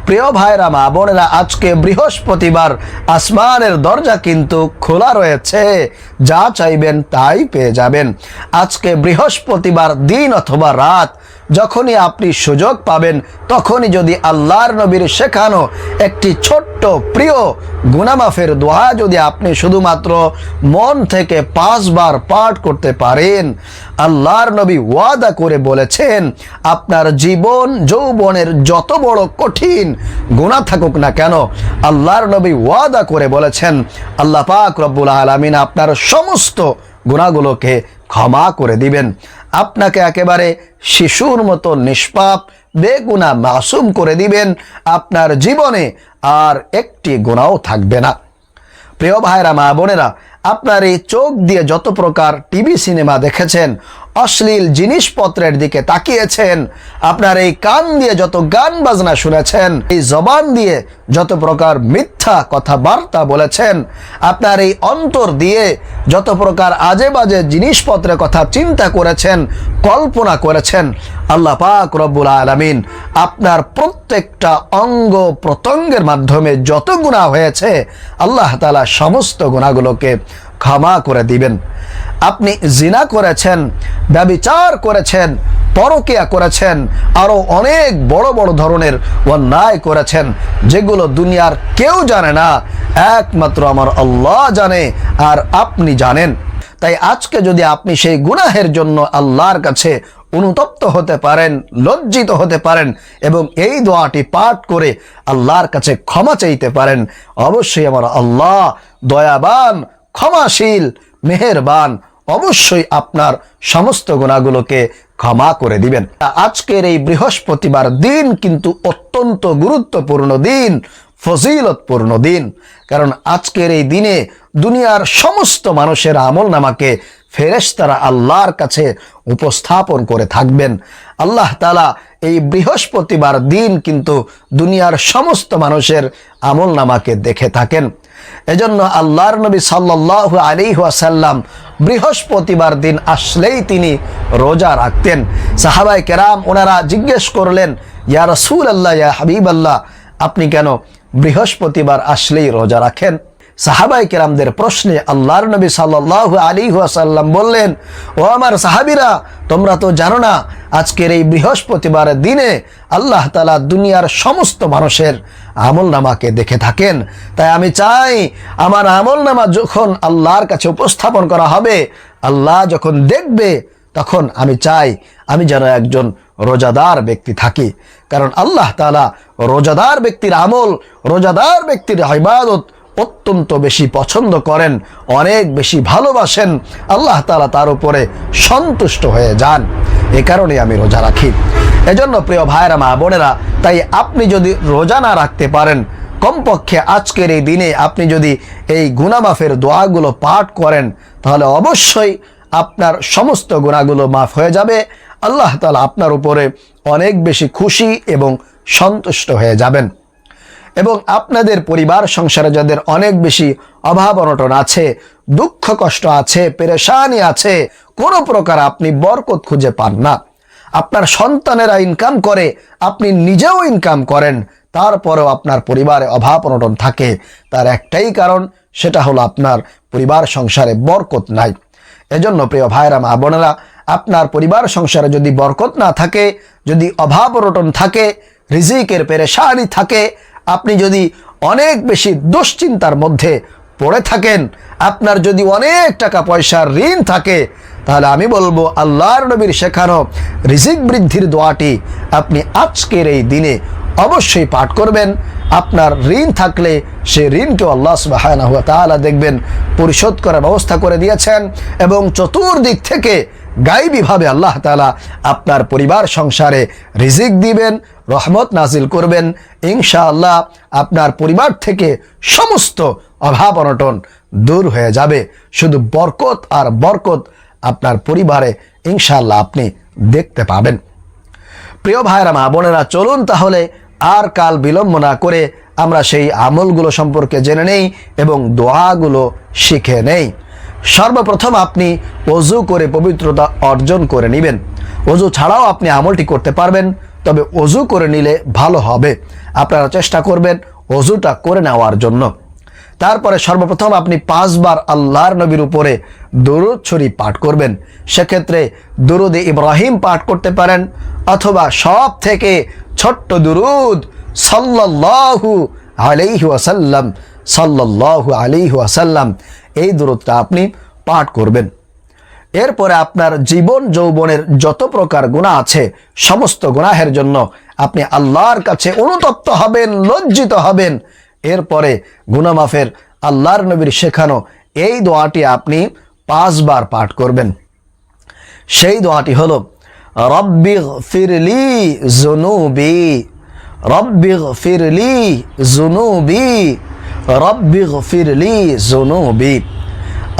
প্রিয় ভাইরা মা বোনেরা, আজকে বৃহস্পতিবার, আসমানের দরজা কিন্তু খোলা রয়েছে, যা চাইবেন তাই পেয়ে যাবেন। আজকে বৃহস্পতিবার দিন অথবা রাত যখনই আপনি সুযোগ পাবেন, তখনই যদি আল্লাহর নবীর শেখানো একটি ছোট্ট প্রিয় গুনামাফের দোয়া যদি আপনি শুধুমাত্র মন থেকে 5 বার পাঠ করতে পারেন, আল্লাহর নবী ওয়াদা করে বলেছেন, আপনার জীবন যৌবনের যত বড় কঠিন গুনাহ থাকুক না কেন, আল্লাহর নবী ওয়াদা করে বলেছেন, আল্লাহ পাক রব্বুল আলামিন আপনার সমস্ত গুনাহগুলোকে ক্ষমা করে দিবেন। আপনাকে একেবারে শিশুর মতো নিষ্পাপ বেগুনাহ মাসুম করে দিবেন। আপনার জীবনে আর একটি গুনাহও থাকবে না। প্রিয় ভাইরা মা বোনেরা, আপনার এই চোখ দিয়ে যত প্রকার টিভি সিনেমা দেখেছেন, অশ্লীল জিনিসপত্রের দিকে তাকিয়েছেন, আপনার এই কান দিয়ে যত গান বাজনা শুনেছেন, এই জবান দিয়ে যত প্রকার মিথ্যা কথাবার্তা বলেছেন, আপনার এই অন্তর দিয়ে যত প্রকার আজে বাজে জিনিসপত্রের কথা চিন্তা করেছেন, কল্পনা করেছেন, আল্লাহ পাক রব্বুল আলামিন আপনার প্রত্যেকটা অঙ্গ প্রত্যঙ্গের মাধ্যমে যত গুনাহ হয়েছে, আল্লাহ তাআলা সমস্ত গুনাহগুলোকে ক্ষমা করে দিবেন। আপনি জিনা করেছেন, ব্যভিচার করেছেন, পরকিয়া করেছেন, আরও অনেক বড় বড় ধরনের অন্যায় করেছেন, যেগুলো দুনিয়ার কেউ জানে না, একমাত্র আমার আল্লাহ জানে আর আপনি জানেন। তাই আজকে যদি আপনি সেই গুনাহের জন্য আল্লাহর কাছে অনুতপ্ত হতে পারেন, লজ্জিত হতে পারেন এবং এই দোয়াটি পাঠ করে আল্লাহর কাছে ক্ষমা চাইতে পারেন, অবশ্যই আমার আল্লাহ দয়াবান, ক্ষমাশীল, মেহেরবান, অবশ্যই আপনার সমস্ত গুনাহগুলোকে ক্ষমা করে দিবেন। আজকের এই বৃহস্পতিবার দিন কিন্তু অত্যন্ত গুরুত্বপূর্ণ দিন, ফজিলতপূর্ণ দিন। কারণ আজকের এই দিনে দুনিয়ার সমস্ত মানুষের আমলনামাকে ফেরেশতারা আল্লাহর কাছে উপস্থাপন করে থাকবেন। আল্লাহ তাআলা এই বৃহস্পতিবার দিন কিন্তু দুনিয়ার সমস্ত মানুষের আমলনামাকে দেখে থাকেন। এজন্য আল্লাহর নবী সাল্লাল্লাহু আলাইহি ওয়াসাল্লাম বৃহস্পতিবার দিন আসলেই তিনি রোজা রাখতেন। সাহাবায়ে কেরাম ওনারা জিজ্ঞেস করলেন, ইয়া রাসূলুল্লাহ, ইয়া হাবিবাল্লাহ, আপনি কেন বৃহস্পতিবার আসলেই রোজা রাখেন? সাহাবায়ে কেরামদের প্রশ্নে আল্লাহর নবী সাল্লাল্লাহু আলাইহি ওয়াসাল্লাম বললেন, ও আমার সাহাবীরা, তোমরা তো জানো না আজকের এই বৃহস্পতিবারের দিনে আল্লাহ তাআলা দুনিয়ার সমস্ত মানুষের আমলনামাকে দেখে থাকেন। তাই আমি চাই আমার আমলনামা যখন আল্লাহর কাছে উপস্থাপন করা হবে, আল্লাহ যখন দেখবে, তখন আমি চাই আমি যেন একজন রোজাদার ব্যক্তি থাকি। কারণ আল্লাহ তাআলা রোজাদার ব্যক্তির আমল, রোজাদার ব্যক্তির ইবাদত অত্যন্ত বেশি পছন্দ করেন, অনেক বেশি ভালোবাসেন। আল্লাহ তাআলা তার উপরে সন্তুষ্ট হয়ে যান। এ কারণে আমি রোজা রাখি। এজন্য প্রিয় ভাইরা মা বোনেরা, তাই আপনি যদি রোজা না রাখতে পারেন, কমপক্ষে আজকের এই দিনে আপনি যদি এই গুনাহ মাফের দোয়াগুলো পাঠ করেন, তাহলে অবশ্যই আপনার সমস্ত গুনাহগুলো মাফ হয়ে যাবে। আল্লাহ তাআলা আপনার উপরে অনেক বেশি খুশি এবং সন্তুষ্ট হয়ে যাবেন। এবং আপনাদের পরিবার সংসারে যাদের অনেক বেশি অভাব অনটন আছে, দুঃখ কষ্ট আছে, পেরেশানি আছে, কোনো প্রকার আপনি বরকত খুঁজে পান না, আপনার সন্তানেরা ইনকাম করে, আপনি নিজেও ইনকাম করেন, তারপরেও আপনার পরিবারে অভাব অনটন থাকে, তার একটাই কারণ, সেটা হলো আপনার পরিবার সংসারে বরকত নাই। এজন্য প্রিয় ভাইরা মা বোনেরা, আপনার পরিবার সংসারে যদি বরকত না থাকে, যদি অভাব অনটন থাকে, রিজিকের পেরেশানি থাকে, আপনি যদি অনেক বেশি দুশ্চিন্তার মধ্যে পড়ে থাকেন, আপনার যদি অনেক টাকা পয়সার ঋণ থাকে, তাহলে আমি বলবো আল্লাহর নবীর শেখানো রিজিক বৃদ্ধির দোয়াটি আপনি আজকের এই দিনে অবশ্যই পাঠ করবেন। আপনার ঋণ থাকলে সে ঋণকেও আল্লাহ সুবহানাহু ওয়া তাআলা দেখবেন পরিশোধ করার ব্যবস্থা করে দিয়েছেন, এবং চতুর্দিক থেকে গায়বীভাবে আল্লাহ তাআলা আপনার পরিবার সংসারে রিজিক দিবেন, রহমত নাজিল করবেন। ইনশাআল্লাহ আপনার পরিবার থেকে সমস্ত অভাব অনটন দূর হয়ে যাবে। শুধু বরকত আর বরকত আপনার পরিবারে ইনশাআল্লাহ আপনি দেখতে পাবেন। প্রিয় ভাইরা মা বোনেরা, চলুন তাহলে আর কাল বিলম্ব না করে আমরা সেই আমলগুলো সম্পর্কে জেনে নেই এবং দোয়াগুলো শিখে নেই। সর্বপ্রথম আপনি ওযু করে পবিত্রতা অর্জন করে নেবেন। ওযু ছাড়াও আপনি আমলটি করতে পারবেন, তবে অজু করে নিলে ভালো হবে। আপনারা চেষ্টা করবেন অজুটা করে নেওয়ার জন্য। তারপরে সর্বপ্রথম আপনি 5 বার আল্লাহর নবীর উপরে দরুদ শরীফ পাঠ করবেন। সেক্ষেত্রে দরুদে ইব্রাহিম পাঠ করতে পারেন, অথবা সব থেকে ছোট্ট দরুদ সাল্লাল্লাহু আলাইহি ওয়াসাল্লাম, সাল্লাল্লাহু আলাইহি ওয়াসাল্লাম, এই দরুদটা আপনি পাঠ করবেন। এরপরে আপনার জীবন যৌবনের যত প্রকার গুনাহ আছে সমস্ত গুনাহের জন্য আপনি আল্লাহর কাছে অনুতপ্ত হবেন, লজ্জিত হবেন। এরপরে গুনাহ মাফের আল্লাহর নবীর শেখানো এই দোয়াটি আপনি 5 বার পাঠ করবেন। সেই দোয়াটি হলো রব্বিগফিরলি যুনুবি, রব্বিগফিরলি যুনুবি, রব্বিগফিরলি যুনুবি।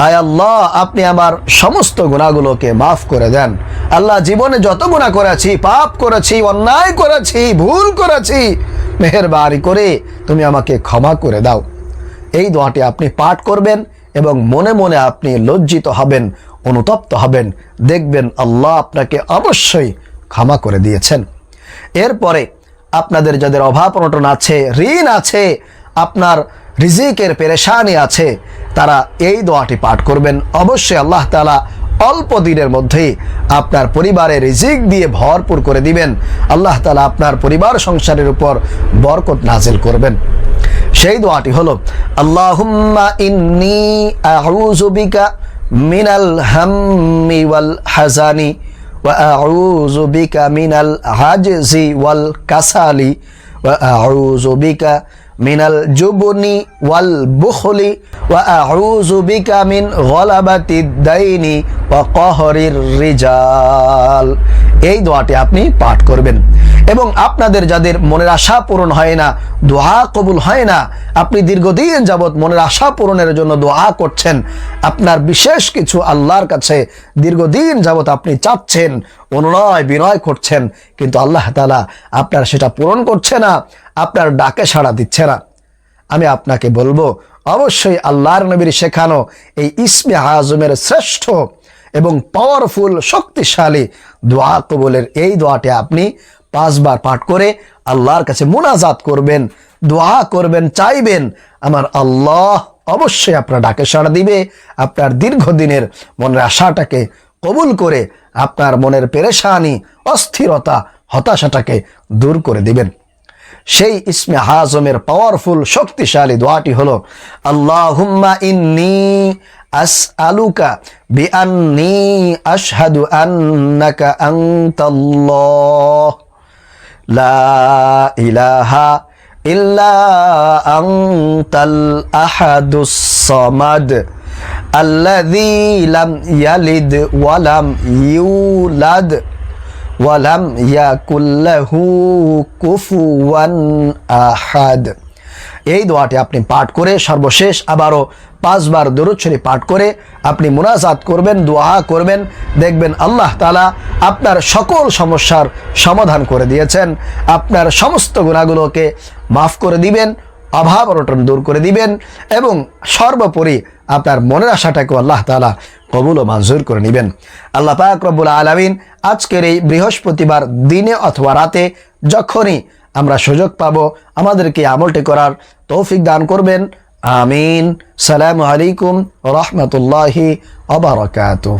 আয় আল্লাহ, আপনি আমার সমস্ত গুনাহগুলোকে মাফ করে দেন। আল্লাহ, জীবনে যত গুনাহ করেছি, পাপ করেছি, অন্যায় করেছি, ভুল করেছি, মেহেরবানি করে তুমি আমাকে ক্ষমা করে দাও। এই দোয়াটি আপনি পাঠ করবেন এবং মনে মনে আপনি লজ্জিত হবেন, অনুতপ্ত হবেন। দেখবেন আল্লাহ আপনাকে অবশ্যই ক্ষমা করে দিয়েছেন। এরপরে আপনাদের যাদের অভাব অনটন আছে, ঋণ আছে, আপনার রিজিকের পেরেশানি আছে, তারা এই দোয়াটি পাঠ করবেন। অবশ্যই আল্লাহ তাআলা অল্প দিনের মধ্যেই আপনার পরিবারে রিজিক দিয়ে ভরপুর করে দিবেন। আল্লাহ তাআলা আপনার পরিবার সংসারের উপর বরকত নাজিল করবেন। সেই দোয়াটি হলো আল্লাহুম্মা ইন্নী আউযু বিকা মিনাল হাম্মি ওয়াল হাজানি ওয়া আউযু বিকা মিনাল আজজি ওয়াল কাসালি ওয়া আউযু বিকা মিনাল জুবনি ওয়াল বুখলি ওয়া আউযু বিকা মিন গলাবাতিদ দাইনি ওয়া কহরির রিজাল। এই দোয়াটি আপনি পাঠ করবেন। এবং আপনাদের যাদের মনের আশা পূরণ হয় না, দোয়া কবুল হয় না, আপনি দীর্ঘদিন যাবৎ মনের আশা পূরণের জন্য দোয়া করছেন, আপনার বিশেষ কিছু আল্লাহর কাছে দীর্ঘদিন যাবৎ আপনি চাচ্ছেন, অনুনয় বিনয় করছেন, কিন্তু আল্লাহ তাআলা আপনার সেটা পূরণ করছে না, আপনার ডাকে সাড়া দিচ্ছে না, আমি আপনাকে বলবো অবশ্যই আল্লাহর নবীর শেখানো এই ইসমে আজমের শ্রেষ্ঠ এবং পাওয়ারফুল শক্তিশালী দোয়া কবুলের এই দোয়াটি আপনি 5 বার পাঠ করে আল্লাহর কাছে মুনাজাত করবেন, দোয়া করবেন, চাইবেন। আমার আল্লাহ অবশ্যই আপনার ডাকে সাড়া দিবে, আপনার দীর্ঘদিনের মনের আশাটাকে কবুল করে আপনার মনের পেরেশানি, অস্থিরতা, হতাশাটাকে দূর করে দিবেন। সেই ইসমে আজমের পাওয়ারফুল শক্তিশালী দোয়াটি হলো আল্লাহুম্মা ইন্নী আসআলুকা বিআন্নী আশহাদু আন্নাকা আনতাল্লাহ লা ইলাহা ইল্লা আনতাল আহাদুস সামাদ আল্লাযী লাম ইয়ালিদ ওয়া লাম ইউলাদ ওয়ালাম ইয়াকুল্লাহু কুফুওয়ান আহাদ। এই দোয়াটি আপনি পাঠ করে সর্বশেষ আবারও 5 বার দরুদ শরীফ পাঠ করে আপনি মুনাজাত করবেন, দোয়া করবেন। দেখবেন আল্লাহ তাআলা আপনার সকল সমস্যার সমাধান করে দিয়েছেন, আপনার সমস্ত গুনাহগুলোকে মাফ করে দিবেন, অভাব অনটন দূর করে দিবেন এবং সর্বোপরি আপনার মনের আশাটাকে আল্লাহ তাআলা কবুল ও মঞ্জুর করে নেবেন। আল্লাহ পাক রব্বুল আলামিন আজকের এই বৃহস্পতিবার দিনে অথবা রাতে যখনই আমরা সুযোগ পাবো আমাদেরকে আমলটি করার তৌফিক দান করবেন। আমিন। সালামু আলাইকুম ওয়া রাহমাতুল্লাহি ওয়া বারাকাতুহু।